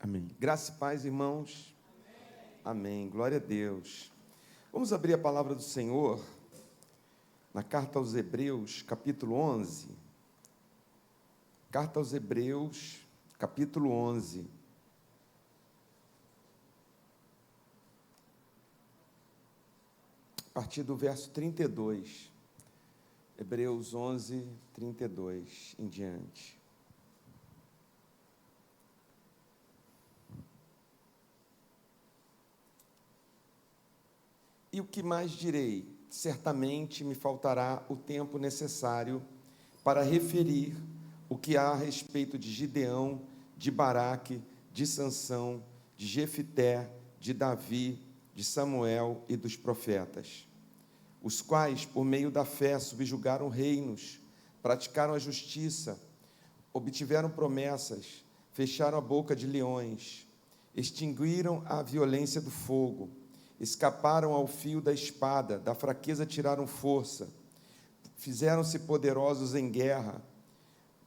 Amém. Graça e paz, irmãos. Amém. Glória a Deus. Vamos abrir a palavra do Senhor na carta aos Hebreus, capítulo 11. Carta aos Hebreus, capítulo 11. A partir do verso 32. Hebreus 11, 32 em diante. E o que mais direi? Certamente me faltará o tempo necessário para referir o que há a respeito de Gideão, de Baraque, de Sansão, de Jefité, de Davi, de Samuel e dos profetas, os quais, por meio da fé, subjugaram reinos, praticaram a justiça, obtiveram promessas, fecharam a boca de leões, extinguiram a violência do fogo, escaparam ao fio da espada, da fraqueza tiraram força, fizeram-se poderosos em guerra,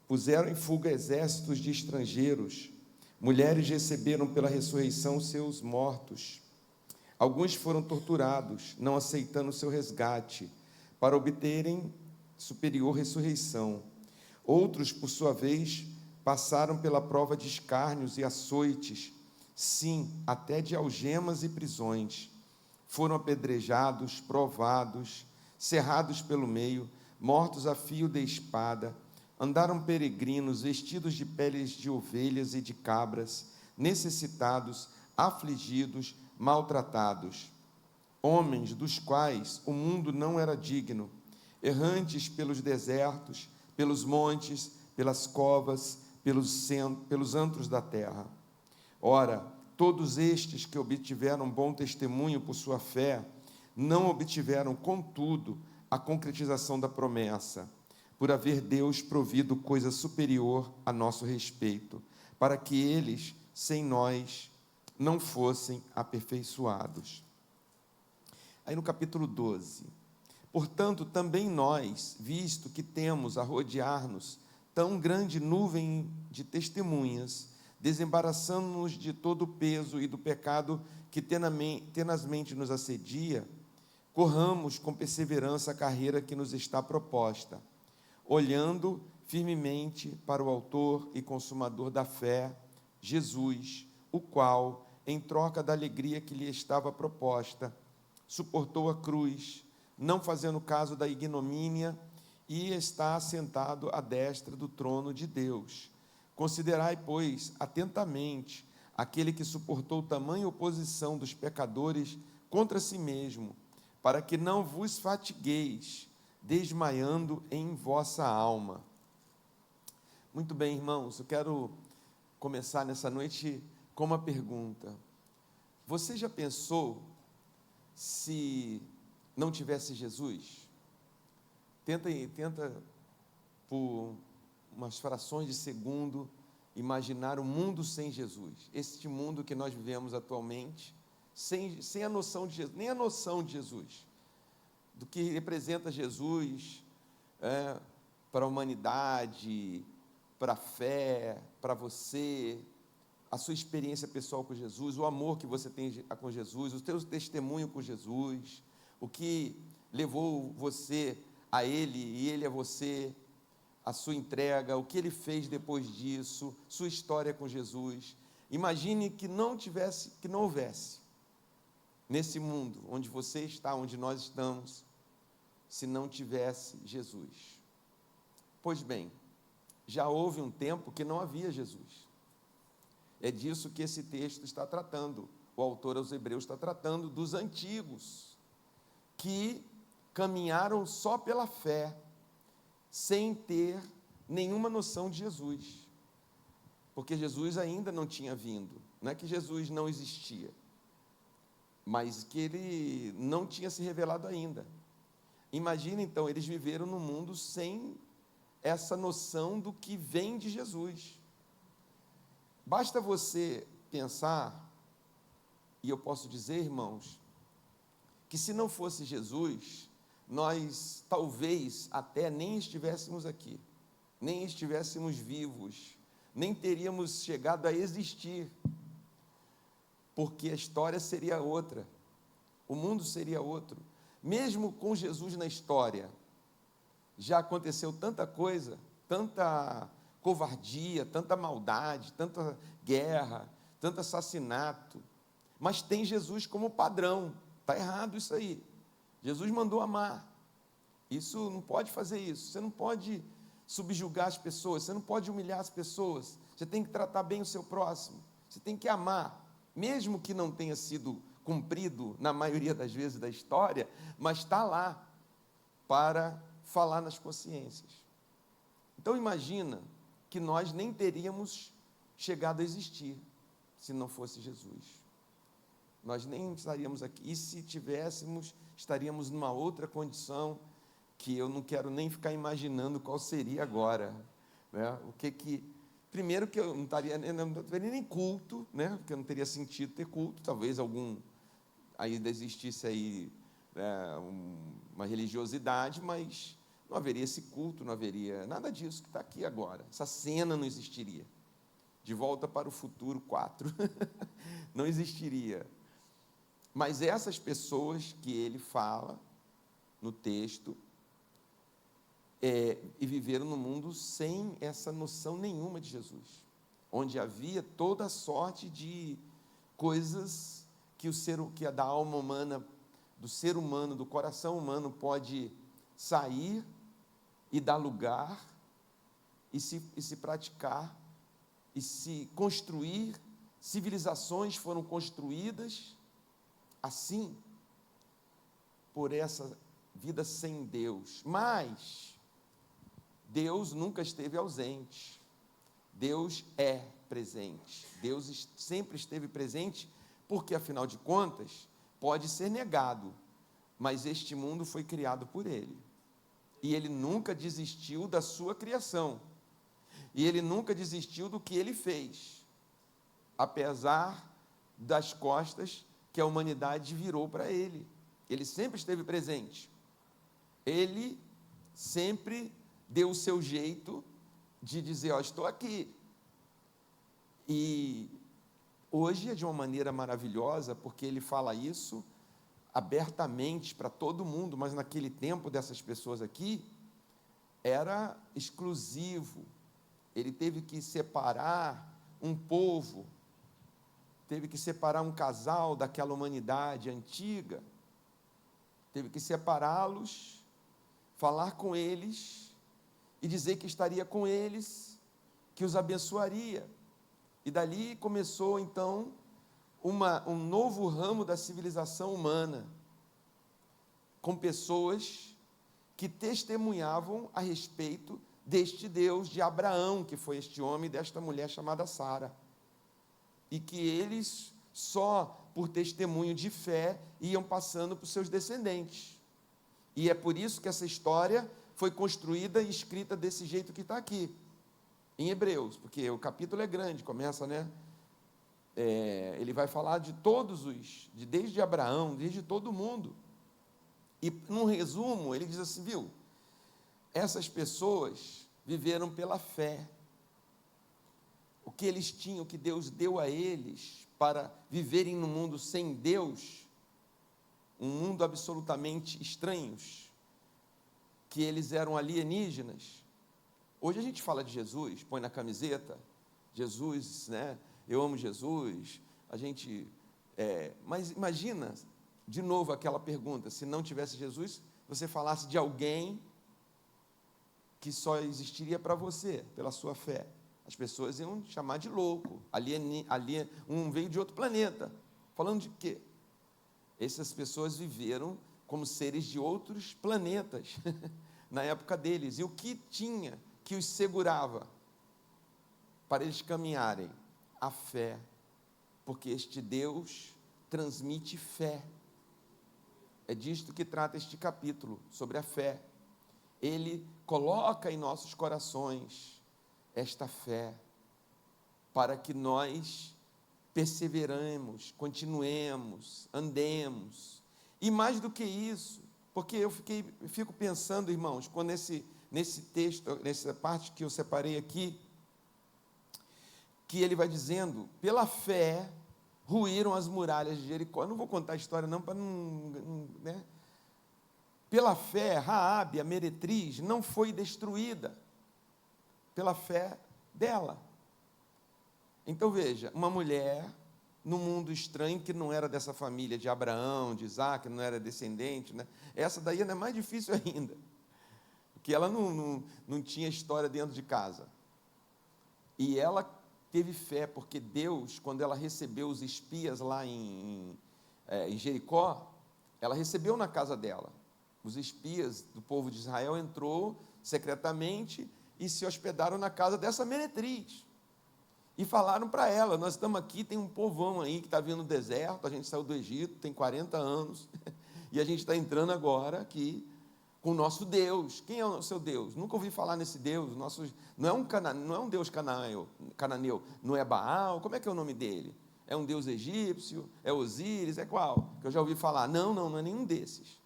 puseram em fuga exércitos de estrangeiros, mulheres receberam pela ressurreição seus mortos, alguns foram torturados, não aceitando seu resgate, para obterem superior ressurreição, outros, por sua vez, passaram pela prova de escárnios e açoites, sim, até de algemas e prisões, foram apedrejados, provados, cerrados pelo meio, mortos a fio de espada, andaram peregrinos, vestidos de peles de ovelhas e de cabras, necessitados, afligidos, maltratados, homens dos quais o mundo não era digno, errantes pelos desertos, pelos montes, pelas covas, pelos antros da terra. Ora, todos estes que obtiveram bom testemunho por sua fé, não obtiveram, contudo, a concretização da promessa, por haver Deus provido coisa superior a nosso respeito, para que eles, sem nós, não fossem aperfeiçoados. Aí no capítulo 12, portanto, também nós, visto que temos a rodear-nos tão grande nuvem de testemunhas, desembaraçando-nos de todo o peso e do pecado que tenazmente nos assedia, corramos com perseverança a carreira que nos está proposta, olhando firmemente para o autor e consumador da fé, Jesus, o qual, em troca da alegria que lhe estava proposta, suportou a cruz, não fazendo caso da ignomínia, e está assentado à destra do trono de Deus. Considerai, pois, atentamente aquele que suportou tamanha oposição dos pecadores contra si mesmo, para que não vos fatigueis, desmaiando em vossa alma. Muito bem, irmãos, eu quero começar nessa noite com uma pergunta. Você já pensou se não tivesse Jesus? Tenta por umas frações de segundo, imaginar um mundo sem Jesus, este mundo que nós vivemos atualmente, sem a noção de Jesus, nem a noção de Jesus, do que representa Jesus para a humanidade, para a fé, para você, a sua experiência pessoal com Jesus, o amor que você tem com Jesus, o seu testemunho com Jesus, o que levou você a Ele e Ele a você, a sua entrega, o que Ele fez depois disso, sua história com Jesus. Imagine que não houvesse nesse mundo onde você está, onde nós estamos, se não tivesse Jesus. Pois bem, já houve um tempo que não havia Jesus. É disso que esse texto está tratando. O autor aos Hebreus está tratando dos antigos, que caminharam só pela fé, sem ter nenhuma noção de Jesus, porque Jesus ainda não tinha vindo. Não é que Jesus não existia, mas que Ele não tinha se revelado ainda. Imagina então, eles viveram no mundo sem essa noção do que vem de Jesus. Basta você pensar, e eu posso dizer, irmãos, que se não fosse Jesus, nós talvez até nem estivéssemos aqui, nem estivéssemos vivos, nem teríamos chegado a existir, porque a história seria outra, o mundo seria outro. Mesmo com Jesus na história, já aconteceu tanta coisa, tanta covardia, tanta maldade, tanta guerra, tanto assassinato, mas tem Jesus como padrão. Está errado isso aí. Jesus mandou amar. Isso não pode fazer isso. Você não pode subjugar as pessoas, você não pode humilhar as pessoas. Você tem que tratar bem o seu próximo. Você tem que amar, mesmo que não tenha sido cumprido na maioria das vezes da história, mas está lá para falar nas consciências. Então imagina que nós nem teríamos chegado a existir se não fosse Jesus. Nós nem estaríamos aqui, e se tivéssemos, estaríamos numa outra condição que eu não quero nem ficar imaginando qual seria agora, né? Primeiro que eu não teria nem culto, né? Porque não teria sentido ter culto, talvez algum ainda existisse aí, né, uma religiosidade, mas não haveria esse culto, não haveria nada disso que está aqui agora. Essa cena não existiria. De Volta para o Futuro 4 não existiria. Mas essas pessoas que ele fala no texto, e viveram no mundo sem essa noção nenhuma de Jesus, onde havia toda sorte de coisas que a da alma humana, do ser humano, do coração humano pode sair e dar lugar e se praticar e se construir. Civilizações foram construídas assim, por essa vida sem Deus. Mas Deus nunca esteve ausente. Deus é presente. Deus sempre esteve presente, porque, afinal de contas, pode ser negado, mas este mundo foi criado por Ele. E Ele nunca desistiu da sua criação. E Ele nunca desistiu do que Ele fez, apesar das costas que a humanidade virou para Ele. Ele sempre esteve presente. Ele sempre deu o seu jeito de dizer, estou aqui. E hoje é de uma maneira maravilhosa, porque ele fala isso abertamente para todo mundo, mas naquele tempo dessas pessoas aqui, era exclusivo. Ele teve que separar um povo, teve que separar um casal daquela humanidade antiga, teve que separá-los, falar com eles e dizer que estaria com eles, que os abençoaria. E dali começou, então, um novo ramo da civilização humana, com pessoas que testemunhavam a respeito deste Deus de Abraão, que foi este homem, desta mulher chamada Sara, e que eles, só por testemunho de fé, iam passando para os seus descendentes. E é por isso que essa história foi construída e escrita desse jeito que está aqui, em Hebreus, porque o capítulo é grande, começa, né? Ele vai falar de todos desde Abraão, desde todo mundo. E, num resumo, ele diz assim, viu? Essas pessoas viveram pela fé. O que eles tinham, o que Deus deu a eles para viverem no mundo sem Deus, um mundo absolutamente estranhos, que eles eram alienígenas. Hoje a gente fala de Jesus, põe na camiseta, Jesus, né? Eu amo Jesus. Mas imagina, de novo aquela pergunta, se não tivesse Jesus, você falasse de alguém que só existiria para você, pela sua fé. As pessoas iam chamar de louco, um veio de outro planeta. Falando de quê? Essas pessoas viveram como seres de outros planetas, na época deles. E o que tinha que os segurava para eles caminharem? A fé, porque este Deus transmite fé. É disto que trata este capítulo, sobre a fé. Ele coloca em nossos corações esta fé, para que nós perseveremos, continuemos, andemos. E mais do que isso, porque eu fico pensando, irmãos, quando nesse texto, nessa parte que eu separei aqui, que ele vai dizendo, pela fé, ruíram as muralhas de Jericó. Eu não vou contar a história não, para não, né? Pela fé, Raabe, a meretriz, não foi destruída, pela fé dela. Então veja, uma mulher num mundo estranho, que não era dessa família de Abraão, de Isaac, não era descendente, né? Essa daí ainda é mais difícil ainda, porque ela não tinha história dentro de casa. E ela teve fé, porque Deus, quando ela recebeu os espias lá em Jericó, ela recebeu na casa dela. Os espias do povo de Israel entrou secretamente e se hospedaram na casa dessa meretriz. E falaram para ela: nós estamos aqui, tem um povão aí que está vindo do deserto, a gente saiu do Egito, tem 40 anos, e a gente está entrando agora aqui com o nosso Deus. Quem é o seu Deus? Nunca ouvi falar nesse Deus. Não é um Deus cananeu, não é Baal, como é que é o nome dele? É um Deus egípcio? É Osíris? É qual? Que eu já ouvi falar. Não é nenhum desses.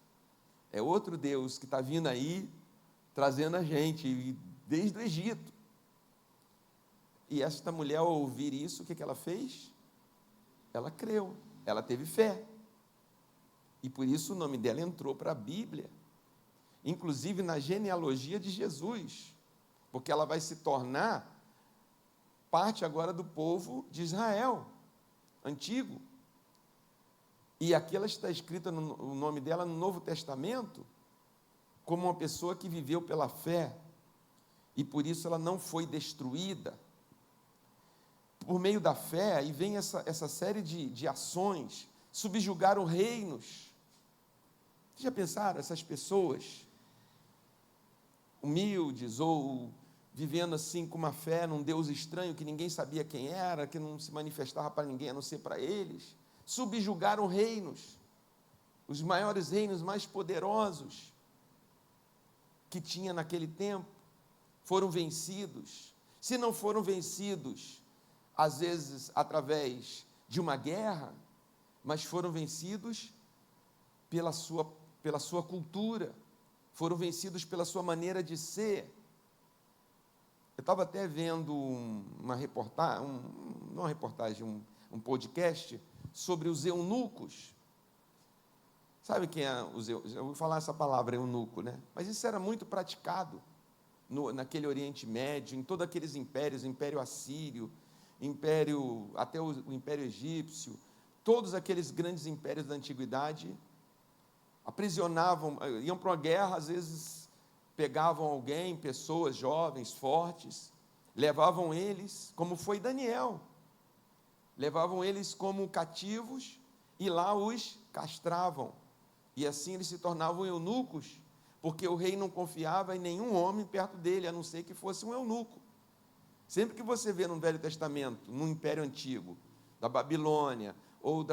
É outro Deus que está vindo aí, trazendo a gente, desde o Egito. E esta mulher, ao ouvir isso, o que ela fez? Ela creu, ela teve fé. E por isso o nome dela entrou para a Bíblia, inclusive na genealogia de Jesus, porque ela vai se tornar parte agora do povo de Israel, antigo. E aqui ela está escrita, o nome dela no Novo Testamento, como uma pessoa que viveu pela fé, e por isso ela não foi destruída. Por meio da fé, e vem essa série de ações, subjugaram reinos. Vocês já pensaram, essas pessoas humildes, ou vivendo assim com uma fé num Deus estranho, que ninguém sabia quem era, que não se manifestava para ninguém, a não ser para eles, subjugaram reinos, os maiores reinos, mais poderosos, que tinha naquele tempo, foram vencidos. Se não foram vencidos, às vezes através de uma guerra, mas foram vencidos pela sua cultura, foram vencidos pela sua maneira de ser. Eu estava até vendo uma reportagem, não uma reportagem, um podcast sobre os eunucos. Sabe quem é os eunucos? Eu vou falar essa palavra, eunuco, né? Mas isso era muito praticado naquele Oriente Médio, em todos aqueles impérios, o Império Assírio, até o Império Egípcio, todos aqueles grandes impérios da antiguidade, aprisionavam, iam para uma guerra, às vezes pegavam alguém, pessoas jovens, fortes, levavam eles, como foi Daniel, levavam eles como cativos e lá os castravam, e assim eles se tornavam eunucos, porque o rei não confiava em nenhum homem perto dele, a não ser que fosse um eunuco. Sempre que você vê no Velho Testamento, no Império Antigo, da Babilônia, ou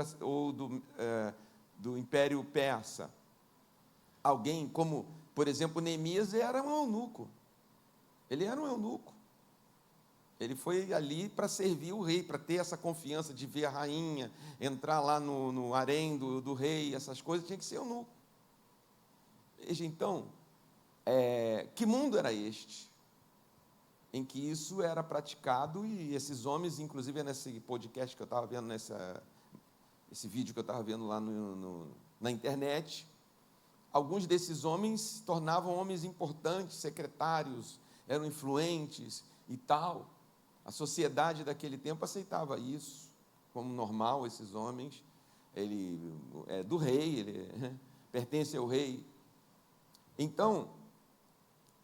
do Império Persa, alguém como, por exemplo, Neemias era um eunuco. Ele era um eunuco. Ele foi ali para servir o rei, para ter essa confiança de ver a rainha, entrar lá no harém do rei, essas coisas, tinha que ser eunuco. Veja, então, que mundo era este? Em que isso era praticado, e esses homens, inclusive nesse podcast que eu estava vendo, esse vídeo que eu estava vendo lá na internet, alguns desses homens se tornavam homens importantes, secretários, eram influentes e tal. A sociedade daquele tempo aceitava isso como normal, esses homens. Ele é do rei, ele pertence ao rei. Então,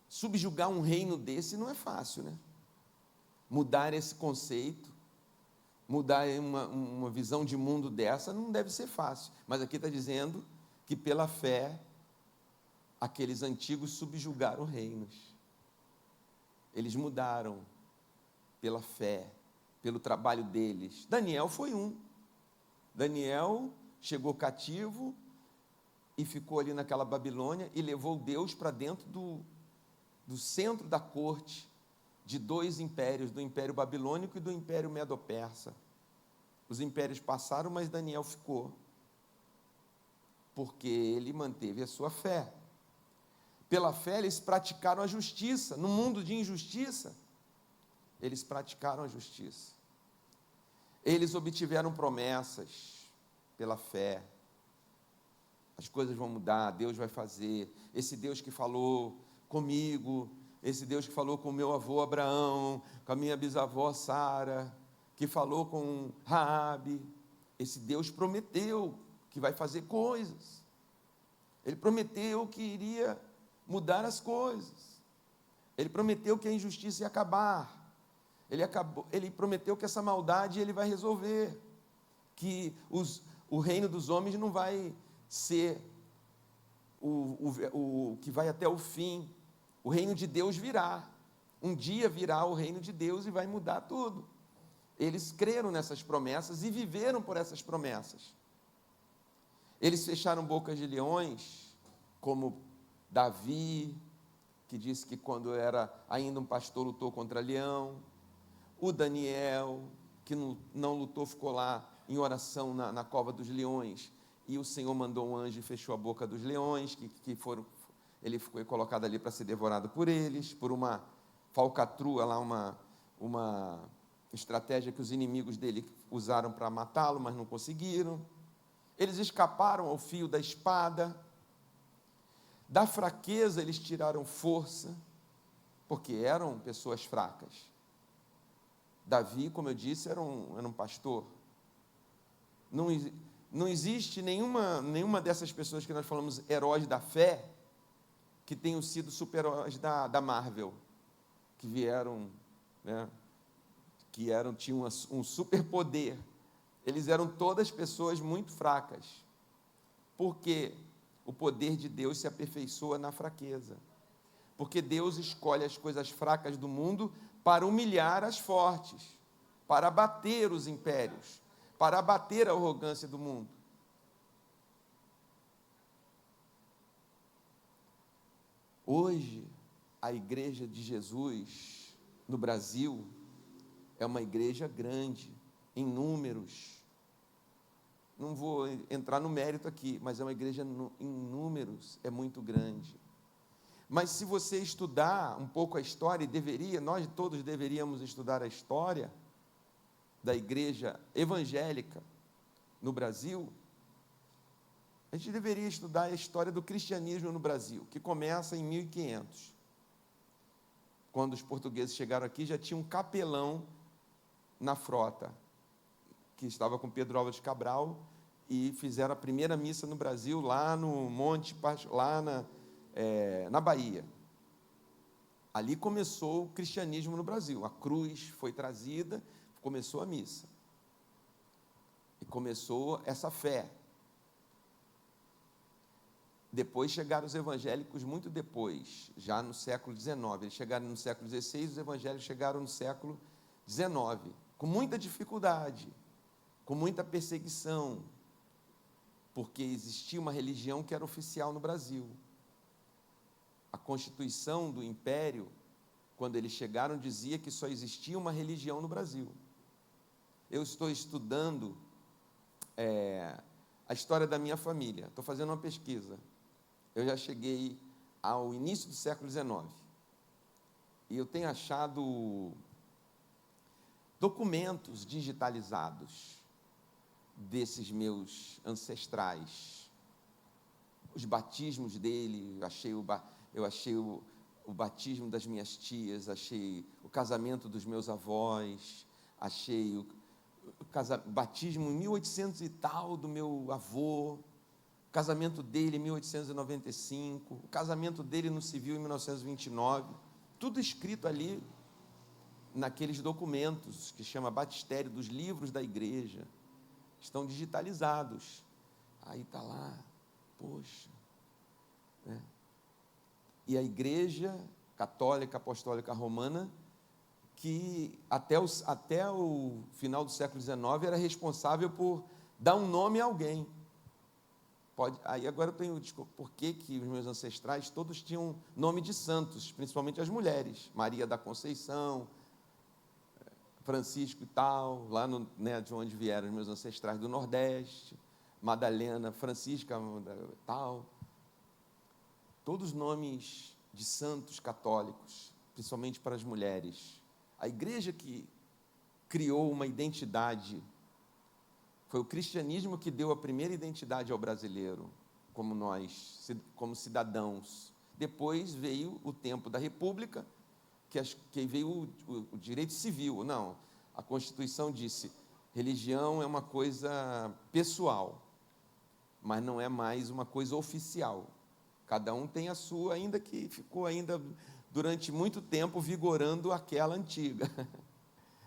subjugar um reino desse não é fácil, né? Mudar esse conceito, mudar uma visão de mundo dessa não deve ser fácil. Mas aqui está dizendo que pela fé, aqueles antigos subjugaram reinos. Eles mudaram pela fé, pelo trabalho deles. Daniel foi um. Daniel chegou cativo e ficou ali naquela Babilônia e levou Deus para dentro do centro da corte de dois impérios, do Império Babilônico e do Império Medo-Persa. Os impérios passaram, mas Daniel ficou, porque ele manteve a sua fé. Pela fé, eles praticaram a justiça. No mundo de injustiça, eles praticaram a justiça. Eles obtiveram promessas pela fé. As coisas vão mudar, Deus vai fazer. Esse Deus que falou comigo, esse Deus que falou com o meu avô Abraão, com a minha bisavó Sara, que falou com Raabe, esse Deus prometeu que vai fazer coisas. Ele prometeu que iria mudar as coisas. Ele prometeu que a injustiça ia acabar. Ele prometeu que essa maldade ele vai resolver, que o reino dos homens não vai ser o que vai até o fim. O reino de Deus virá. Um dia virá o reino de Deus e vai mudar tudo. Eles creram nessas promessas e viveram por essas promessas. Eles fecharam bocas de leões, como Davi, que disse que quando era ainda um pastor lutou contra leão. O Daniel, que não lutou, ficou lá em oração na cova dos leões, e o Senhor mandou um anjo e fechou a boca dos leões, ele foi colocado ali para ser devorado por eles, por uma falcatrua lá, uma estratégia que os inimigos dele usaram para matá-lo, mas não conseguiram. Eles escaparam ao fio da espada. Da fraqueza eles tiraram força, porque eram pessoas fracas. Davi, como eu disse, era um pastor. Não existe nenhuma dessas pessoas que nós falamos heróis da fé, que tenham sido super-heróis da Marvel, que vieram, né, tinham um superpoder. Eles eram todas pessoas muito fracas, porque o poder de Deus se aperfeiçoa na fraqueza, porque Deus escolhe as coisas fracas do mundo para humilhar as fortes, para abater os impérios, para abater a arrogância do mundo. Hoje, a igreja de Jesus no Brasil é uma igreja grande, em números. Não vou entrar no mérito aqui, mas é uma igreja em números, é muito grande. Mas se você estudar um pouco a história, nós todos deveríamos estudar a história da igreja evangélica no Brasil, a gente deveria estudar a história do cristianismo no Brasil, que começa em 1500. Quando os portugueses chegaram aqui, já tinha um capelão na frota, que estava com Pedro Álvares Cabral, e fizeram a primeira missa no Brasil, lá no Monte, lá na Bahia. Ali começou o cristianismo no Brasil. A cruz foi trazida, começou a missa. E começou essa fé. Depois chegaram os evangélicos, muito depois, já no século XIX. Eles chegaram no século XVI, os evangélicos chegaram no século XIX, com muita dificuldade, com muita perseguição, porque existia uma religião que era oficial no Brasil. A Constituição do Império, quando eles chegaram, dizia que só existia uma religião no Brasil. Eu estou estudando a história da minha família, estou fazendo uma pesquisa. Eu já cheguei ao início do século XIX, e eu tenho achado documentos digitalizados desses meus ancestrais, os batismos dele, eu achei o batismo das minhas tias, achei o casamento dos meus avós, achei o batismo em 1800 e tal do meu avô, o casamento dele em 1895, o casamento dele no civil em 1929, tudo escrito ali naqueles documentos que chama batistério, dos livros da igreja, estão digitalizados. Aí está lá, poxa, né? E a igreja católica, apostólica romana, que até o final do século XIX era responsável por dar um nome a alguém. Aí agora eu tenho desculpa, por que os meus ancestrais todos tinham nome de santos, principalmente as mulheres, Maria da Conceição, Francisco e tal, lá de onde vieram os meus ancestrais do Nordeste, Madalena, Francisca tal, todos nomes de santos católicos, principalmente para as mulheres. A igreja que criou uma identidade. Foi o cristianismo que deu a primeira identidade ao brasileiro, como nós, como cidadãos. Depois veio o tempo da República, que veio o direito civil. Não, a Constituição disse, religião é uma coisa pessoal, mas não é mais uma coisa oficial. Cada um tem a sua, ainda que ficou ainda durante muito tempo vigorando aquela antiga,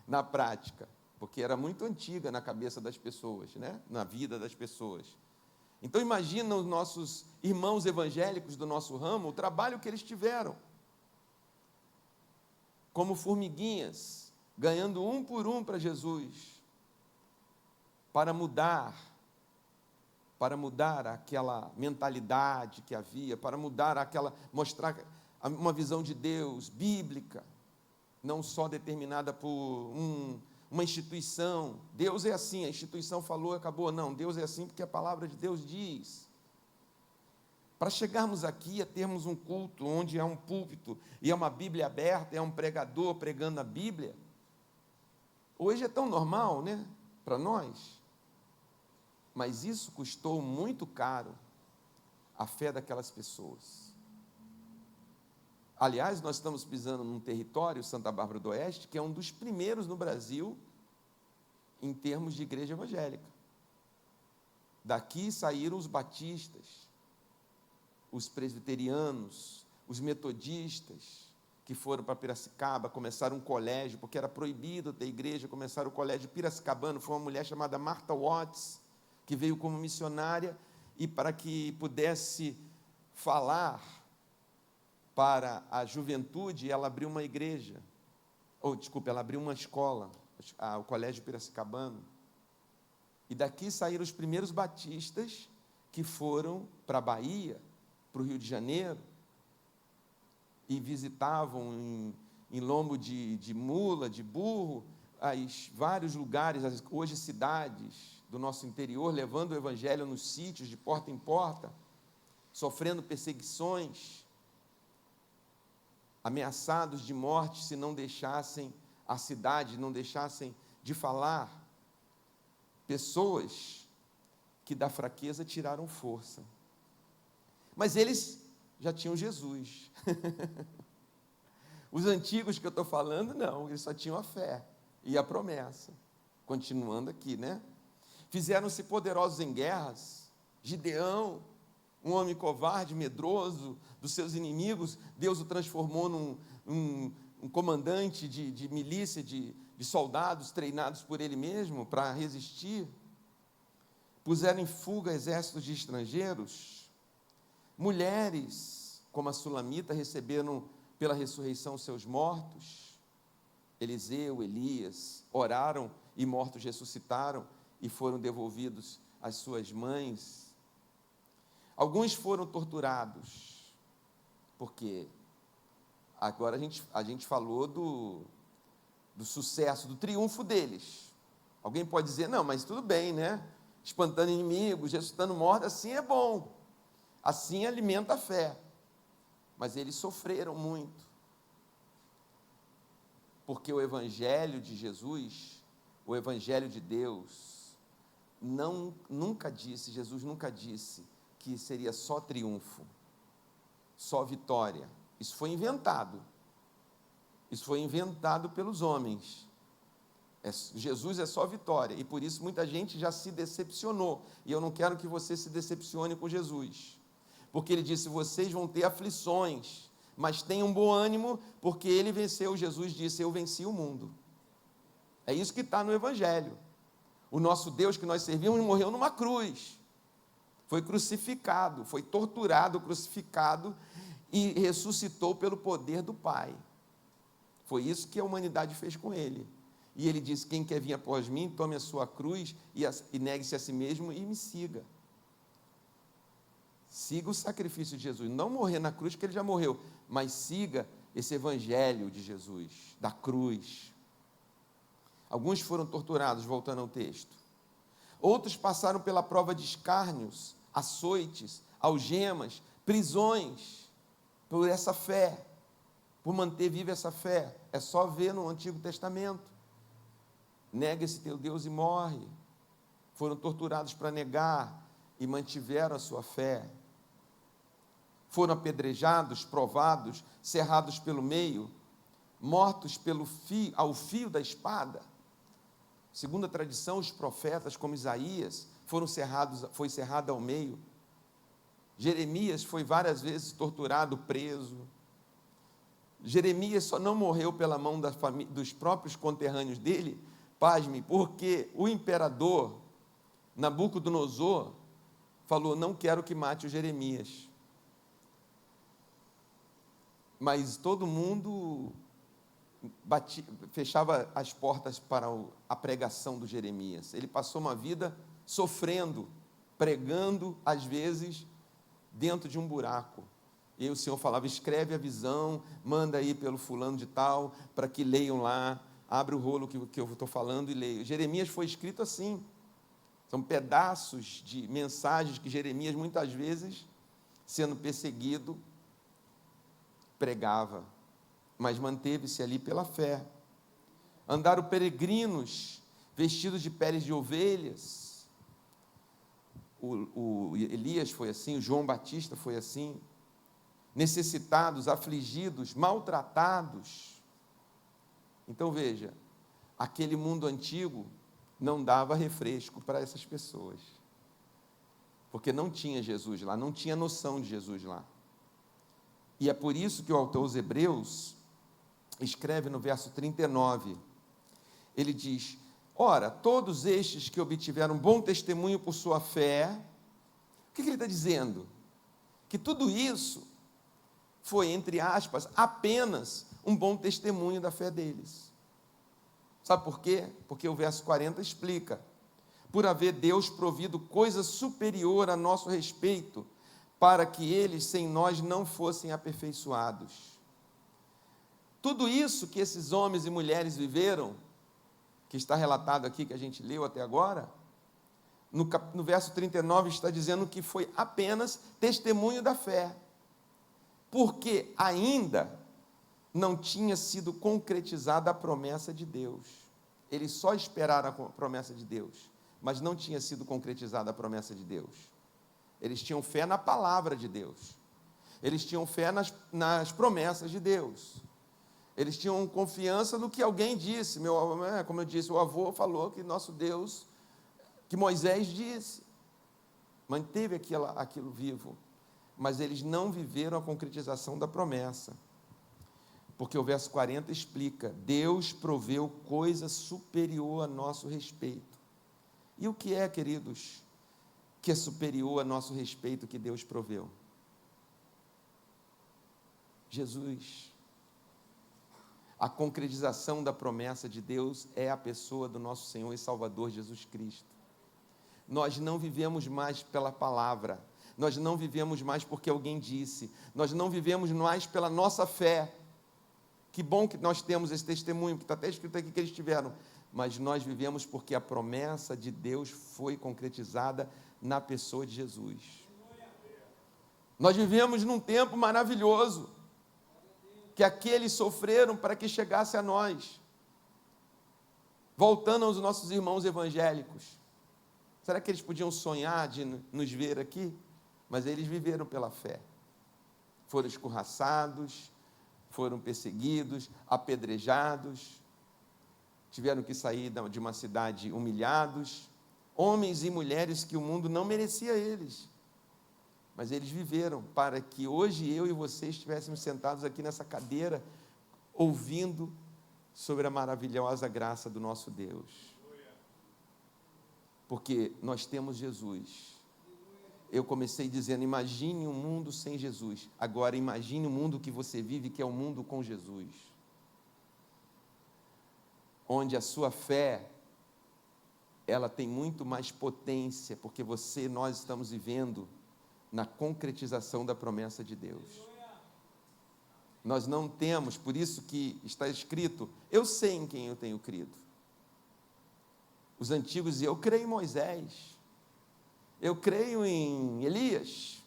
na prática, porque era muito antiga na cabeça das pessoas, né? Na vida das pessoas. Então imagina os nossos irmãos evangélicos do nosso ramo, o trabalho que eles tiveram, como formiguinhas, ganhando um por um para Jesus, para mudar aquela mentalidade que havia, para mostrar uma visão de Deus bíblica, não só determinada por uma instituição. Deus é assim, a instituição falou, acabou. Não, Deus é assim porque a palavra de Deus diz. Para chegarmos aqui a termos um culto onde há um púlpito e é uma Bíblia aberta, é um pregador pregando a Bíblia, hoje é tão normal, né, para nós. Mas isso custou muito caro a fé daquelas pessoas. Aliás, nós estamos pisando num território, Santa Bárbara do Oeste, que é um dos primeiros no Brasil em termos de igreja evangélica. Daqui saíram os batistas, os presbiterianos, os metodistas, que foram para Piracicaba, começaram um colégio, porque era proibido ter igreja, começaram o colégio piracicabano. Foi uma mulher chamada Martha Watts, que veio como missionária, e para que pudesse falar para a juventude, ela abriu uma igreja, ela abriu uma escola, o Colégio Piracicabano, e daqui saíram os primeiros batistas, que foram para a Bahia, para o Rio de Janeiro, e visitavam em lombo de mula, de burro, vários lugares, hoje cidades do nosso interior, levando o evangelho nos sítios, de porta em porta, sofrendo perseguições, ameaçados de morte se não deixassem a cidade, não deixassem de falar. Pessoas que da fraqueza tiraram força. Mas eles já tinham Jesus. Os antigos que eu estou falando, não, eles só tinham a fé e a promessa. Continuando aqui, né? Fizeram-se poderosos em guerras. Gideão, um homem covarde, medroso dos seus inimigos, Deus o transformou num comandante de milícia, de soldados treinados por ele mesmo para resistir. Puseram em fuga exércitos de estrangeiros. Mulheres, como a Sulamita, receberam pela ressurreição seus mortos. Eliseu, Elias, oraram e mortos ressuscitaram e foram devolvidos às suas mães. Alguns foram torturados, porque agora a gente falou do sucesso, do triunfo deles. Alguém pode dizer, não, mas tudo bem, né? Espantando inimigos, ressuscitando mortos, assim é bom. Assim alimenta a fé. Mas eles sofreram muito. Porque o Evangelho de Jesus, o Evangelho de Deus, Jesus nunca disse que seria só triunfo, só vitória. Isso foi inventado. Isso foi inventado pelos homens. Jesus é só vitória, e por isso muita gente já se decepcionou, e eu não quero que você se decepcione com Jesus, porque ele disse, vocês vão ter aflições, mas tenham bom ânimo, porque ele venceu. Jesus disse, eu venci o mundo. É isso que está no Evangelho. O nosso Deus que nós servimos morreu numa cruz, foi crucificado, foi torturado, crucificado, e ressuscitou pelo poder do Pai. Foi isso que a humanidade fez com ele. E ele disse, quem quer vir após mim, tome a sua cruz e negue-se a si mesmo e me siga. Siga o sacrifício de Jesus, não morrer na cruz, que ele já morreu, mas siga esse evangelho de Jesus, da cruz. Alguns foram torturados, voltando ao texto. Outros passaram pela prova de escárnios, açoites, algemas, prisões, por essa fé, por manter viva essa fé. É só ver no Antigo Testamento. nega esse teu Deus e morre. Foram torturados para negar e mantiveram a sua fé. Foram apedrejados, provados, cerrados pelo meio, mortos ao fio da espada. Segundo a tradição, os profetas, como Isaías, foi cerrado ao meio. Jeremias foi várias vezes torturado, preso. Jeremias só não morreu pela mão dos próprios conterrâneos dele, pasme, porque o imperador Nabucodonosor falou: não quero que mate o Jeremias. Mas todo mundo fechava as portas para a pregação do Jeremias. Ele passou uma vida sofrendo, pregando, às vezes, dentro de um buraco. E aí o Senhor falava: escreve a visão, manda aí pelo fulano de tal, para que leiam lá, abre o rolo que eu estou falando e leia. Jeremias foi escrito assim. São pedaços de mensagens que Jeremias, muitas vezes, sendo perseguido, pregava, mas manteve-se ali pela fé. Andaram peregrinos, vestidos de peles de ovelhas. O Elias foi assim, o João Batista foi assim. Necessitados, afligidos, maltratados. Então veja, aquele mundo antigo não dava refresco para essas pessoas, porque não tinha Jesus lá, não tinha noção de Jesus lá. E é por isso que o autor aos Hebreus escreve no verso 39, ele diz: ora, todos estes que obtiveram bom testemunho por sua fé, o que ele está dizendo? Que tudo isso foi, entre aspas, apenas um bom testemunho da fé deles. Sabe por quê? Porque o verso 40 explica: por haver Deus provido coisa superior a nosso respeito, para que eles sem nós não fossem aperfeiçoados. Tudo isso que esses homens e mulheres viveram, que está relatado aqui, que a gente leu até agora, no verso 39 está dizendo que foi apenas testemunho da fé, porque ainda não tinha sido concretizada a promessa de Deus. Eles só esperaram a promessa de Deus, mas não tinha sido concretizada a promessa de Deus. Eles tinham fé na palavra de Deus, eles tinham fé nas promessas de Deus, eles tinham confiança no que alguém disse. Como eu disse, o avô falou que nosso Deus, que Moisés disse, manteve aquilo vivo, mas eles não viveram a concretização da promessa. Porque o verso 40 explica: Deus proveu coisa superior a nosso respeito. E o que é, queridos, que é superior a nosso respeito que Deus proveu? Jesus. A concretização da promessa de Deus é a pessoa do nosso Senhor e Salvador Jesus Cristo. Nós não vivemos mais pela palavra, nós não vivemos mais porque alguém disse, nós não vivemos mais pela nossa fé. Que bom que nós temos esse testemunho, que está até escrito aqui que eles tiveram, mas nós vivemos porque a promessa de Deus foi concretizada na pessoa de Jesus. Nós vivemos num tempo maravilhoso, que aqueles sofreram para que chegasse a nós. Voltando aos nossos irmãos evangélicos, será que eles podiam sonhar de nos ver aqui? Mas eles viveram pela fé, foram escorraçados, foram perseguidos, apedrejados, tiveram que sair de uma cidade humilhados, homens e mulheres que o mundo não merecia eles, mas eles viveram para que hoje eu e você estivéssemos sentados aqui nessa cadeira, ouvindo sobre a maravilhosa graça do nosso Deus, porque nós temos Jesus. Eu comecei dizendo: imagine um mundo sem Jesus. Agora imagine o mundo que você vive, que é o mundo com Jesus, onde a sua fé, ela tem muito mais potência, porque nós estamos vivendo na concretização da promessa de Deus. Nós não temos, por isso que está escrito: eu sei em quem eu tenho crido. Os antigos diziam: eu creio em Moisés, eu creio em Elias,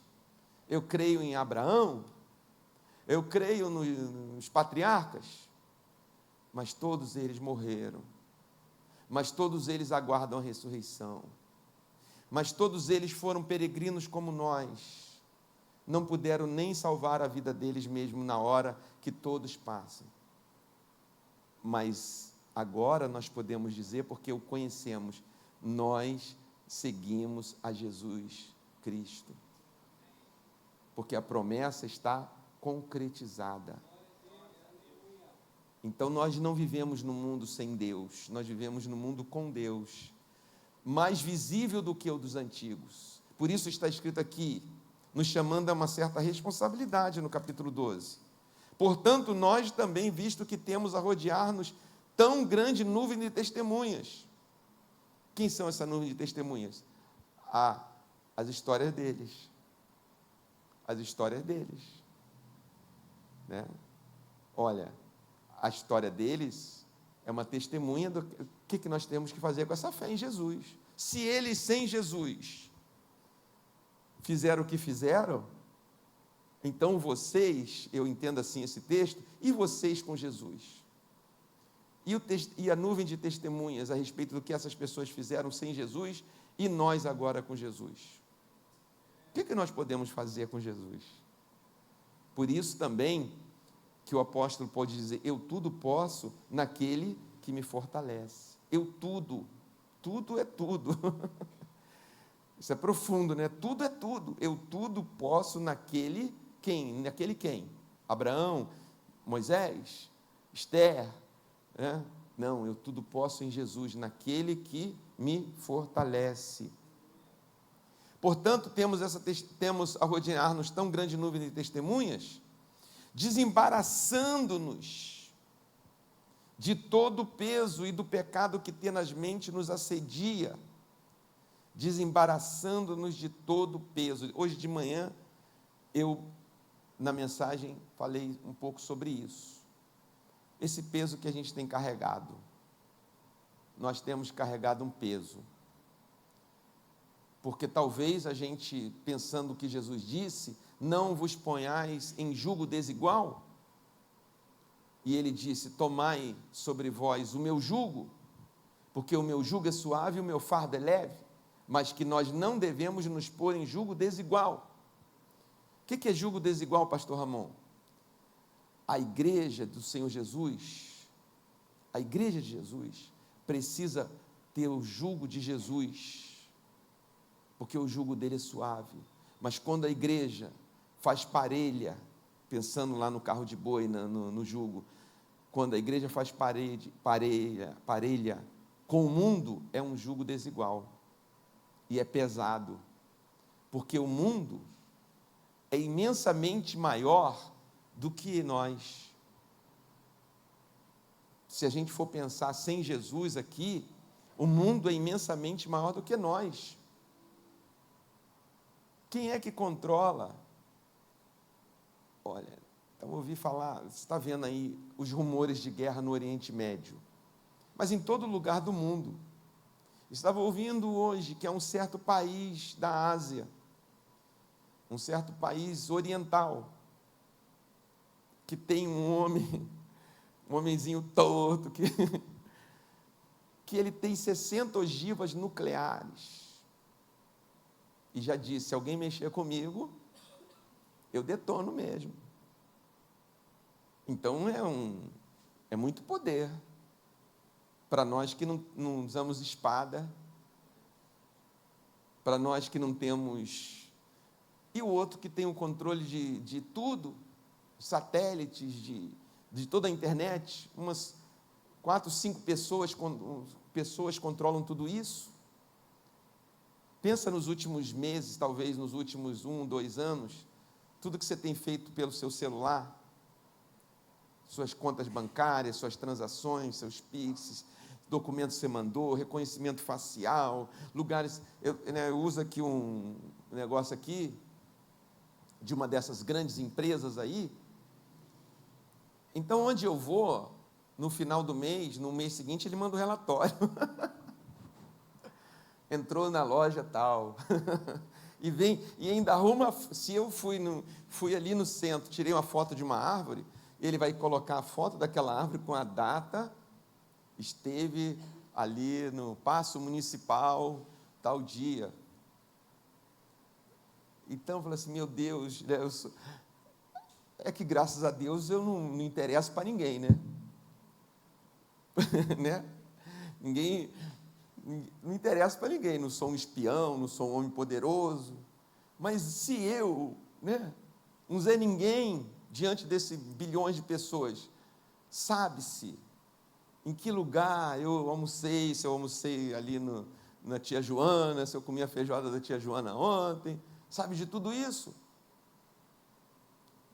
eu creio em Abraão, eu creio nos patriarcas, mas todos eles morreram. mas todos eles aguardam a ressurreição. Mas todos eles foram peregrinos como nós, não puderam nem salvar a vida deles mesmo na hora que todos passam. Mas agora nós podemos dizer, porque o conhecemos, nós seguimos a Jesus Cristo, porque a promessa está concretizada. Então nós não vivemos no mundo sem Deus, nós vivemos no mundo com Deus, mais visível do que o dos antigos. Por isso está escrito aqui, nos chamando a uma certa responsabilidade no capítulo 12. Portanto, nós também, visto que temos a rodear-nos tão grande nuvem de testemunhas. Quem são essa nuvem de testemunhas? As histórias deles. As histórias deles. Né? Olha, a história deles é uma testemunha do que nós temos que fazer com essa fé em Jesus. Se eles, sem Jesus, fizeram o que fizeram, então vocês, eu entendo assim esse texto, e vocês com Jesus? E a nuvem de testemunhas a respeito do que essas pessoas fizeram sem Jesus, e nós agora com Jesus? O que nós podemos fazer com Jesus? Por isso também, que o apóstolo pode dizer, eu tudo posso naquele que me fortalece. Eu tudo é tudo. Isso é profundo, né? Tudo é tudo. Eu tudo posso naquele quem? Naquele quem? Abraão, Moisés, Esther, né? Não, eu tudo posso em Jesus, naquele que me fortalece. Portanto, temos a rodear-nos tão grande nuvem de testemunhas, desembaraçando-nos de todo o peso e do pecado que tenazmente nos assedia, desembaraçando-nos de todo o peso. Hoje de manhã, eu, na mensagem, falei um pouco sobre isso. Esse peso que a gente tem carregado. Nós temos carregado um peso. Porque talvez a gente, pensando o que Jesus disse, não vos ponhais em jugo desigual. E ele disse, tomai sobre vós o meu jugo, porque o meu jugo é suave e o meu fardo é leve, mas que nós não devemos nos pôr em jugo desigual. O que é jugo desigual, pastor Ramon? A igreja do Senhor Jesus, a igreja de Jesus, precisa ter o jugo de Jesus, porque o jugo dele é suave. Mas quando a igreja faz parelha, pensando lá no carro de boi, no jugo, quando a igreja faz parelha com o mundo, é um jugo desigual, e é pesado, porque o mundo é imensamente maior do que nós. Se a gente for pensar sem Jesus aqui, o mundo é imensamente maior do que nós. Quem é que controla? Olha, eu ouvi falar, você está vendo aí os rumores de guerra no Oriente Médio, mas em todo lugar do mundo. Estava ouvindo hoje que é um certo país da Ásia, um certo país oriental, que tem um homenzinho torto, que ele tem 60 ogivas nucleares. E já disse, se alguém mexer comigo, eu detono mesmo. Então é muito poder. Para nós que não usamos espada, para nós que não temos... E o outro que tem o controle de tudo, satélites, de toda a internet, umas 4, 5 pessoas controlam tudo isso. Pensa nos últimos meses, talvez nos últimos 1, 2 anos, tudo que você tem feito pelo seu celular, suas contas bancárias, suas transações, seus Pix, documentos que você mandou, reconhecimento facial, lugares... Eu uso aqui um negócio aqui, de uma dessas grandes empresas aí. Então, onde eu vou, no final do mês, no mês seguinte, ele manda um relatório. Entrou na loja tal. E vem, e ainda arruma. Se eu fui ali no centro, tirei uma foto de uma árvore, ele vai colocar a foto daquela árvore com a data, esteve ali no Paço Municipal, tal dia. Então eu falei assim, meu Deus, né, é que graças a Deus eu não interesso para ninguém, né? Né? Ninguém, não interessa para ninguém, não sou um espião, não sou um homem poderoso, mas se eu, né, um Zé Ninguém, diante desses bilhões de pessoas, sabe-se em que lugar eu almocei, se eu almocei ali na tia Joana, se eu comi a feijoada da tia Joana ontem, sabe de tudo isso?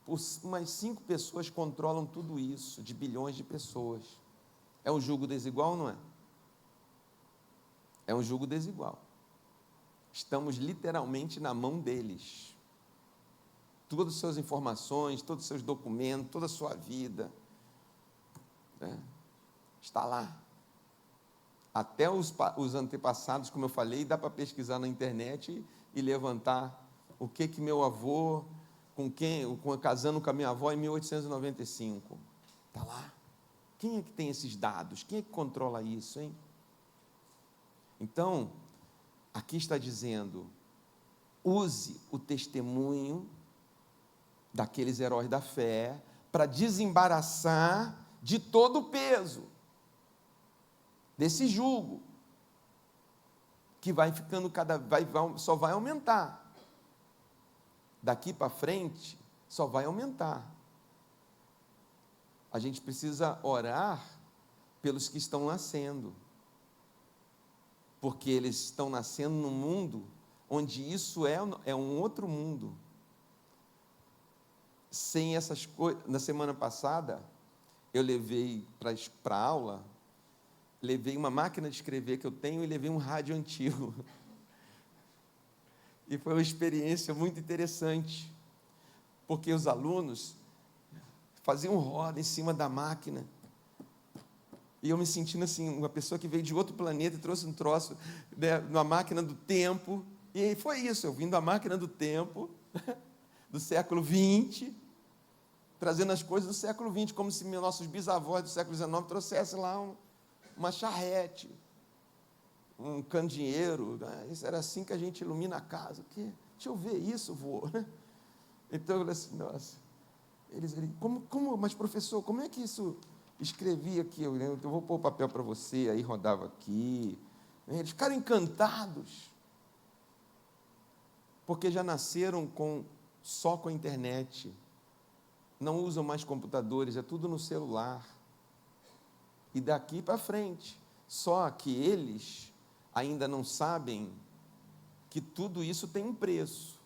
Umas 5 pessoas controlam tudo isso, de bilhões de pessoas. É um jugo desigual ou não é? É um jugo desigual. Estamos literalmente na mão deles. Todas as suas informações, todos os seus documentos, toda a sua vida, né, está lá. Até os antepassados, como eu falei, dá para pesquisar na internet e levantar o que meu avô, casando com a minha avó em 1895. Está lá. Quem é que tem esses dados? Quem é que controla isso, hein? Então, aqui está dizendo, use o testemunho daqueles heróis da fé para desembaraçar de todo o peso desse jugo, que vai ficando só vai aumentar. Daqui para frente, só vai aumentar. A gente precisa orar pelos que estão nascendo, porque eles estão nascendo num mundo onde isso é um outro mundo. Sem essas coisas. Na semana passada, eu levei para a aula, levei uma máquina de escrever que eu tenho e levei um rádio antigo. E foi uma experiência muito interessante, porque os alunos faziam roda em cima da máquina, e eu me sentindo assim, uma pessoa que veio de outro planeta e trouxe um troço, né, uma máquina do tempo, e foi isso, eu vim da máquina do tempo, do século XX, trazendo as coisas do século XX, como se nossos bisavós do século XIX trouxessem lá uma charrete, um candeeiro, né? Isso era assim que a gente ilumina a casa. Deixa eu ver isso, vô. Então eu falei assim, nossa, mas professor, como é que isso escrevia aqui? Eu vou pôr o papel para você, aí rodava aqui. Eles ficaram encantados, porque já nasceram só com a internet, não usam mais computadores, é tudo no celular. E daqui para frente, só que eles ainda não sabem que tudo isso tem um preço,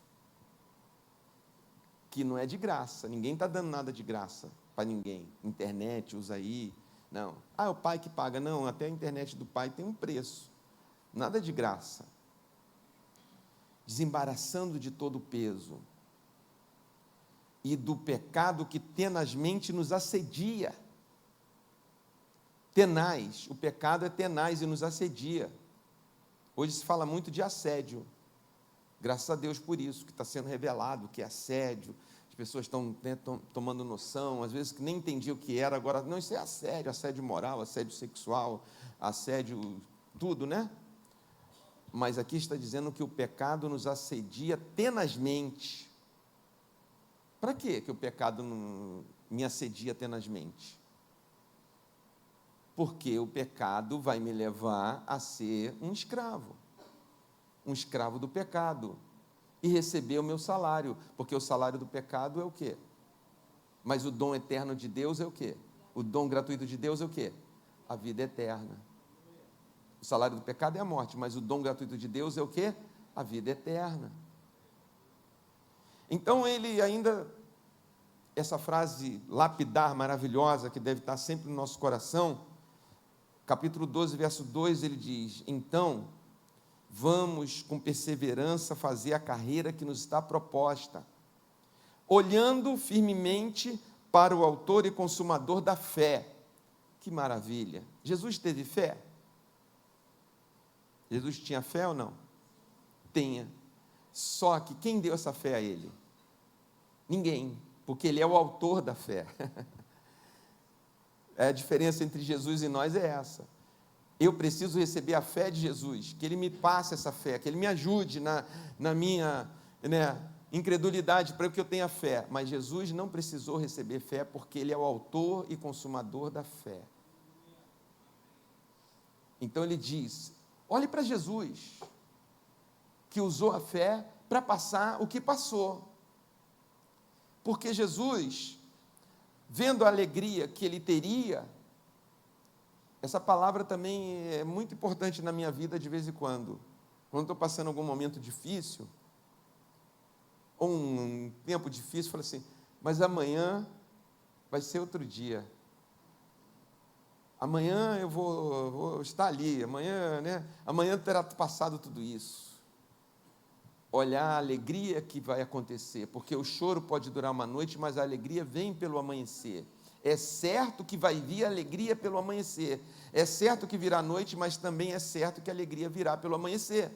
que não é de graça, ninguém está dando nada de graça para ninguém. Internet, usa aí, não. É o pai que paga, não, até a internet do pai tem um preço, nada de graça. Desembaraçando de todo o peso e do pecado que tenazmente nos assedia. Tenaz, o pecado é tenaz e nos assedia. Hoje se fala muito de assédio, graças a Deus por isso, que está sendo revelado, que é assédio, as pessoas estão, né, tomando noção, às vezes que nem entendiam o que era, agora, não, isso é assédio, assédio moral, assédio sexual, assédio, tudo, né? Mas aqui está dizendo que o pecado nos assedia tenazmente. Para quê que o pecado me assedia tenazmente? Porque o pecado vai me levar a ser um escravo do pecado, e receber o meu salário, porque o salário do pecado é o quê? Mas o dom eterno de Deus é o quê? O dom gratuito de Deus é o quê? A vida eterna. O salário do pecado é a morte, mas o dom gratuito de Deus é o quê? A vida eterna. Então ele ainda, essa frase lapidar, maravilhosa, que deve estar sempre no nosso coração, capítulo 12, verso 2, ele diz, então, vamos com perseverança fazer a carreira que nos está proposta, olhando firmemente para o autor e consumador da fé. Que maravilha! Jesus teve fé? Jesus tinha fé ou não? Tinha. Só que quem deu essa fé a ele? Ninguém, porque ele é o autor da fé. A diferença entre Jesus e nós é essa. Eu preciso receber a fé de Jesus, que Ele me passe essa fé, que Ele me ajude na minha, incredulidade para que eu tenha fé. Mas Jesus não precisou receber fé, porque Ele é o autor e consumador da fé. Então Ele diz, olhe para Jesus, que usou a fé para passar o que passou. Porque Jesus, vendo a alegria que Ele teria, essa palavra também é muito importante na minha vida de vez em quando. Quando estou passando algum momento difícil, ou um tempo difícil, eu falo assim, mas amanhã vai ser outro dia. Amanhã eu vou estar ali, amanhã terá passado tudo isso. Olhar a alegria que vai acontecer, porque o choro pode durar uma noite, mas a alegria vem pelo amanhecer. É certo que vai vir alegria pelo amanhecer. É certo que virá noite, mas também é certo que a alegria virá pelo amanhecer.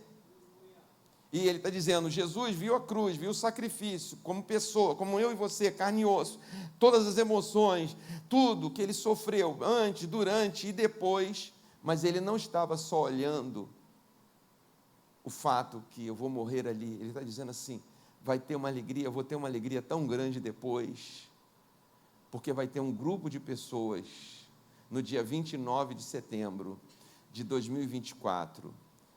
E ele está dizendo, Jesus viu a cruz, viu o sacrifício, como pessoa, como eu e você, carne e osso, todas as emoções, tudo que ele sofreu, antes, durante e depois, mas ele não estava só olhando o fato que eu vou morrer ali, ele está dizendo assim, vai ter uma alegria, eu vou ter uma alegria tão grande depois, porque vai ter um grupo de pessoas, no dia 29 de setembro de 2024,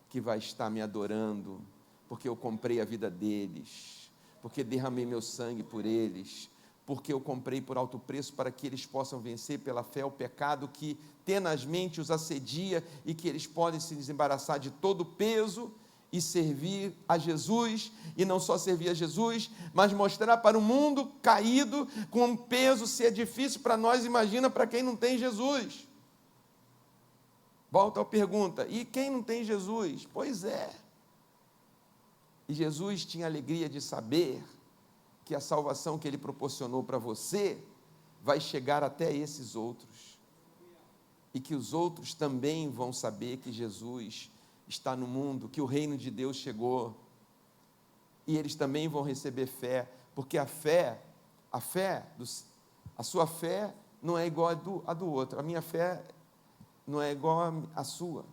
que vai estar me adorando, porque eu comprei a vida deles, porque derramei meu sangue por eles, porque eu comprei por alto preço para que eles possam vencer pela fé o pecado que tenazmente os assedia e que eles podem se desembaraçar de todo o peso e servir a Jesus, e não só servir a Jesus, mas mostrar para o mundo caído, com um peso, se é difícil para nós, imagina para quem não tem Jesus. Volta à pergunta, e quem não tem Jesus? Pois é. E Jesus tinha alegria de saber que a salvação que Ele proporcionou para você, vai chegar até esses outros, e que os outros também vão saber que Jesus está no mundo, que o reino de Deus chegou, e eles também vão receber fé, porque a sua fé não é igual a do outro, a minha fé não é igual à sua,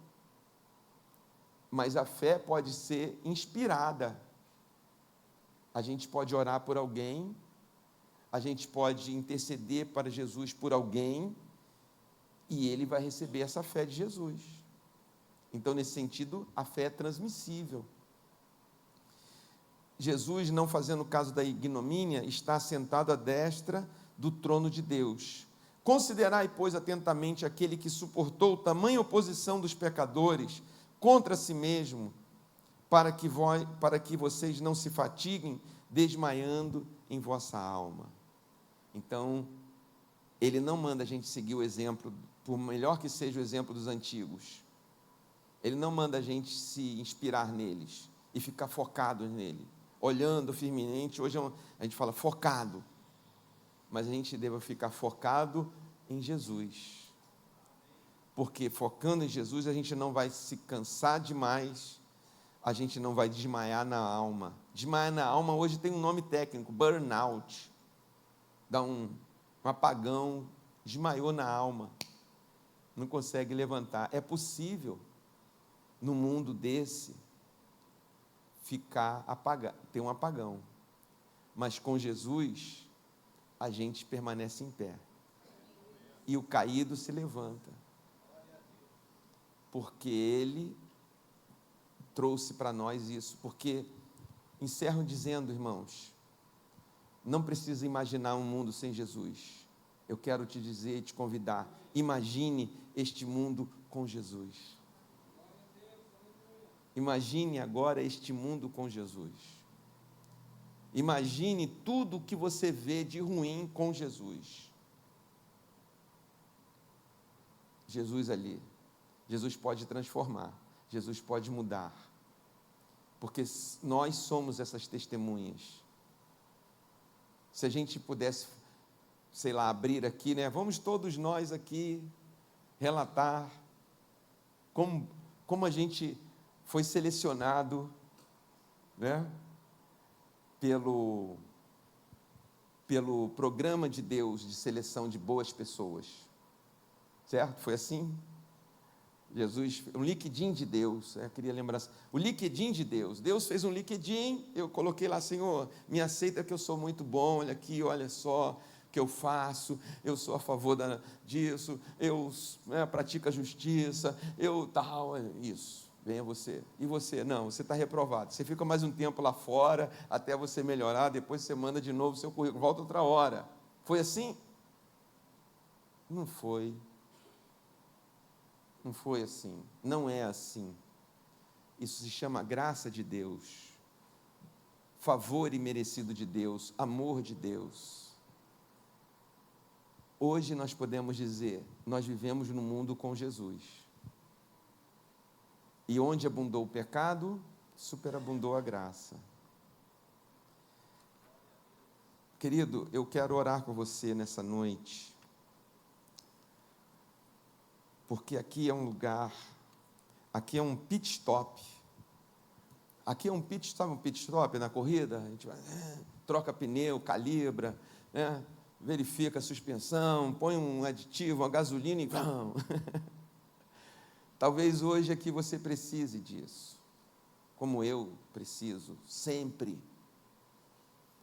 mas a fé pode ser inspirada, a gente pode orar por alguém, a gente pode interceder para Jesus por alguém, e ele vai receber essa fé de Jesus. Então, nesse sentido, a fé é transmissível. Jesus, não fazendo caso da ignomínia, está sentado à destra do trono de Deus. Considerai, pois, atentamente aquele que suportou tamanha oposição dos pecadores contra si mesmo, para que vocês não se fatiguem, desmaiando em vossa alma. Então, ele não manda a gente seguir o exemplo, por melhor que seja o exemplo dos antigos. Ele não manda a gente se inspirar neles e ficar focado nele, olhando firmemente. Hoje a gente fala focado, mas a gente deve ficar focado em Jesus, porque focando em Jesus a gente não vai se cansar demais, a gente não vai desmaiar na alma. Desmaiar na alma hoje tem um nome técnico, burnout, dá um apagão, desmaiou na alma, não consegue levantar. É possível no mundo desse ter um apagão, mas com Jesus a gente permanece em pé, e o caído se levanta, porque Ele trouxe para nós isso. Porque, encerro dizendo, irmãos, não precisa imaginar um mundo sem Jesus. Eu quero te dizer e te convidar, imagine este mundo com Jesus. Imagine agora este mundo com Jesus. Imagine tudo o que você vê de ruim com Jesus. Jesus ali. Jesus pode transformar. Jesus pode mudar. Porque nós somos essas testemunhas. Se a gente pudesse, sei lá, abrir aqui, vamos todos nós aqui relatar como a gente foi selecionado, pelo programa de Deus de seleção de boas pessoas, certo? Foi assim? Jesus, um liquidim de Deus, eu queria lembrar, o liquidim de Deus. Deus fez um liquidim, eu coloquei lá, Senhor, me aceita que eu sou muito bom, olha aqui, olha só o que eu faço, eu sou a favor disso, eu pratico a justiça, eu tal, isso, venha você. E você? Não, você está reprovado, você fica mais um tempo lá fora, até você melhorar, depois você manda de novo o seu currículo, volta outra hora. Foi assim? Não foi. Não foi assim, não é assim. Isso se chama graça de Deus, favor imerecido de Deus, amor de Deus. Hoje nós podemos dizer, nós vivemos no mundo com Jesus. E onde abundou o pecado, superabundou a graça. Querido, eu quero orar com você nessa noite, porque aqui é um lugar, aqui é um pit stop. Aqui é um pit stop na corrida, a gente vai, troca pneu, calibra, verifica a suspensão, põe um aditivo, uma gasolina e vamos. Talvez hoje aqui você precise disso, como eu preciso, sempre,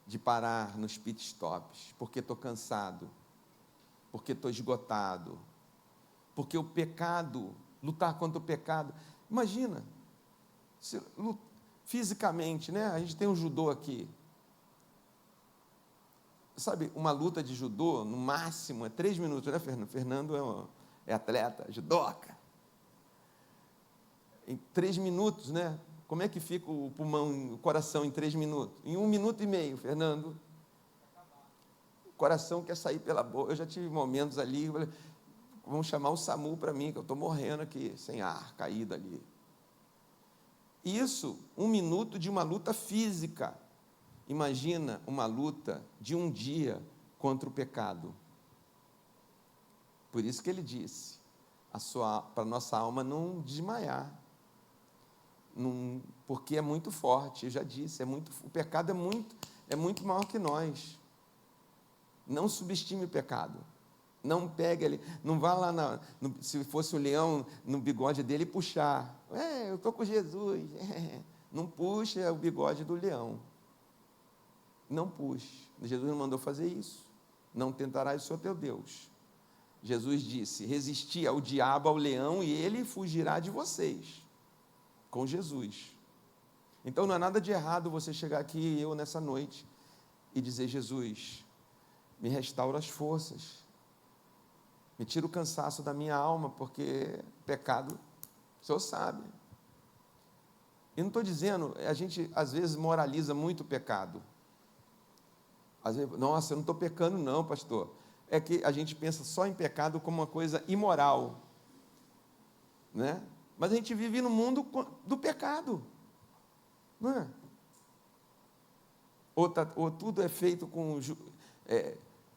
de parar nos pit stops, porque estou cansado, porque estou esgotado, porque o pecado, lutar contra o pecado, imagina, fisicamente, a gente tem um judô aqui, sabe, uma luta de judô, no máximo, é 3 minutos, né, Fernando? Fernando é atleta, judoca, em 3 minutos, como é que fica o pulmão, o coração em 3 minutos? Em 1 minuto e meio, Fernando, o coração quer sair pela boca. Eu já tive momentos ali, vão chamar o SAMU para mim, que eu estou morrendo aqui, sem ar, caído ali. Isso, 1 minuto de uma luta física. Imagina uma luta de um dia contra o pecado. Por isso que ele disse, para a nossa alma não desmaiar. Porque é muito forte, eu já disse, o pecado é muito maior que nós. Não subestime o pecado. Não pegue ele, não vá lá, se fosse o leão, no bigode dele e puxar. Eu estou com Jesus. Não puxa o bigode do leão. Não puxe. Jesus não mandou fazer isso. Não tentarás o Senhor teu Deus. Jesus disse, resisti ao diabo, ao leão, e ele fugirá de vocês. Com Jesus. Então não há nada de errado você chegar aqui, eu nessa noite, e dizer, Jesus, me restaura as forças. Me tira o cansaço da minha alma, porque pecado, o Senhor sabe. E não estou dizendo, a gente às vezes moraliza muito o pecado. Às vezes, nossa, eu não estou pecando não, pastor. É que a gente pensa só em pecado como uma coisa imoral. Mas a gente vive no mundo do pecado. Não é? Ou tudo é feito com...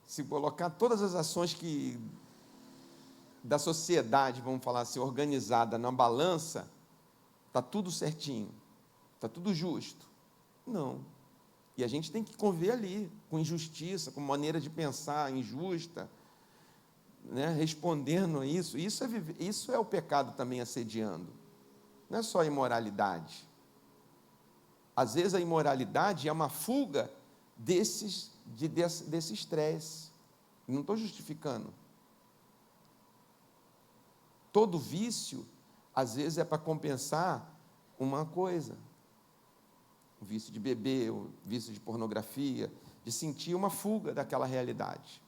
se colocar todas as ações da sociedade, vamos falar assim, organizada na balança, está tudo certinho, está tudo justo. Não. E a gente tem que conviver ali, com injustiça, com maneira de pensar injusta, respondendo a isso. Isso é o pecado também assediando. Não é só a imoralidade. Às vezes a imoralidade é uma fuga desse estresse. Não estou justificando. Todo vício, às vezes, é para compensar uma coisa. O vício de beber, o vício de pornografia, de sentir uma fuga daquela realidade.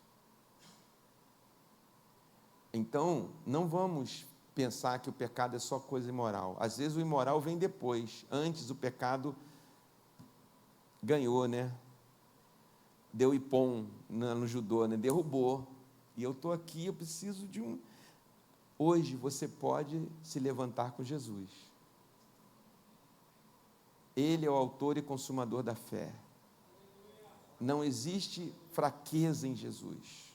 Então, não vamos pensar que o pecado é só coisa imoral. Às vezes o imoral vem depois. Antes o pecado ganhou, Deu ipom no judô, derrubou. E eu estou aqui, eu preciso de um... Hoje você pode se levantar com Jesus. Ele é o autor e consumador da fé. Não existe fraqueza em Jesus.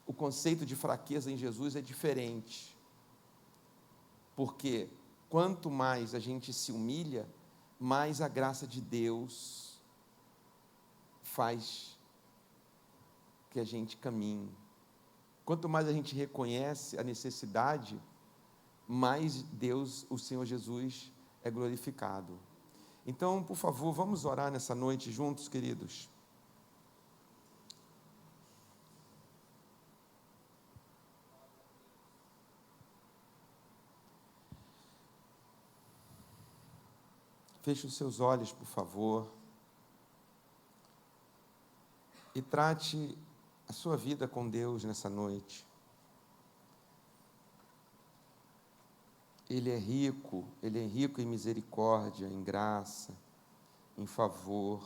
O conceito de fraqueza em Jesus é diferente. Porque quanto mais a gente se humilha, mais a graça de Deus faz que a gente caminhe. Quanto mais a gente reconhece a necessidade, mais Deus, o Senhor Jesus, é glorificado. Então, por favor, vamos orar nessa noite juntos, queridos. Feche os seus olhos, por favor, e trate a sua vida com Deus nessa noite. Ele é rico em misericórdia, em graça, em favor.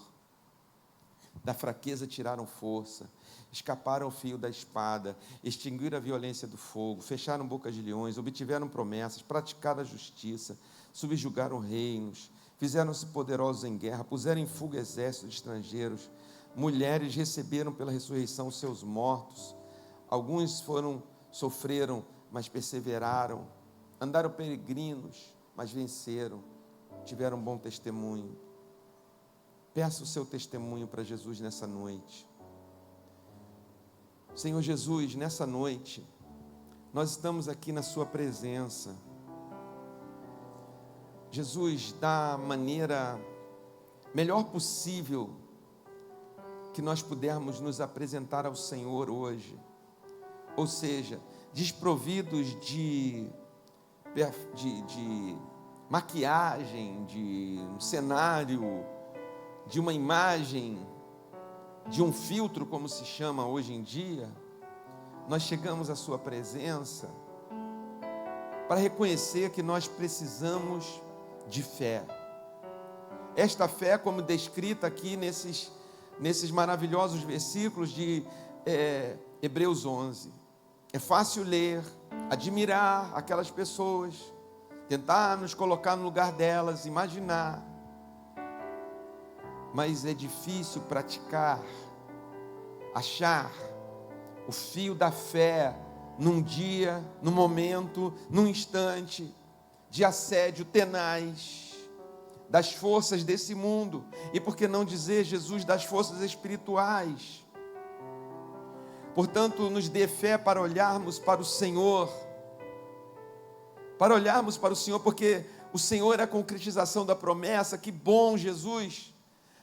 Da fraqueza tiraram força, escaparam ao fio da espada, extinguiram a violência do fogo, fecharam bocas de leões, obtiveram promessas, praticaram a justiça, subjugaram reinos, fizeram-se poderosos em guerra, puseram em fuga exércitos estrangeiros, mulheres receberam pela ressurreição os seus mortos, alguns sofreram, mas perseveraram, andaram peregrinos, mas venceram, tiveram bom testemunho. Peça o seu testemunho para Jesus nessa noite. Senhor Jesus, nessa noite, nós estamos aqui na sua presença. Jesus, da maneira melhor possível que nós pudermos nos apresentar ao Senhor hoje, ou seja, desprovidos de maquiagem, de um cenário, de uma imagem, de um filtro, como se chama hoje em dia, nós chegamos à sua presença para reconhecer que nós precisamos de fé. Esta fé, como descrita aqui nesses maravilhosos versículos de Hebreus 11. É fácil ler, admirar aquelas pessoas, tentar nos colocar no lugar delas, imaginar. Mas é difícil praticar, achar o fio da fé num dia, num momento, num instante de assédio tenaz das forças desse mundo, e por que não dizer, Jesus, das forças espirituais. Portanto, nos dê fé para olharmos para o Senhor, porque o Senhor é a concretização da promessa. Que bom, Jesus!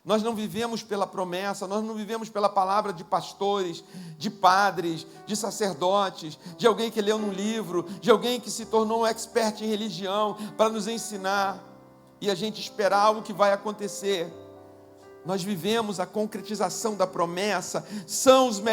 Nós não vivemos pela promessa, nós não vivemos pela palavra de pastores, de padres, de sacerdotes, de alguém que leu num livro, de alguém que se tornou um expert em religião para nos ensinar e a gente esperar algo que vai acontecer. Nós vivemos a concretização da promessa, são os melhores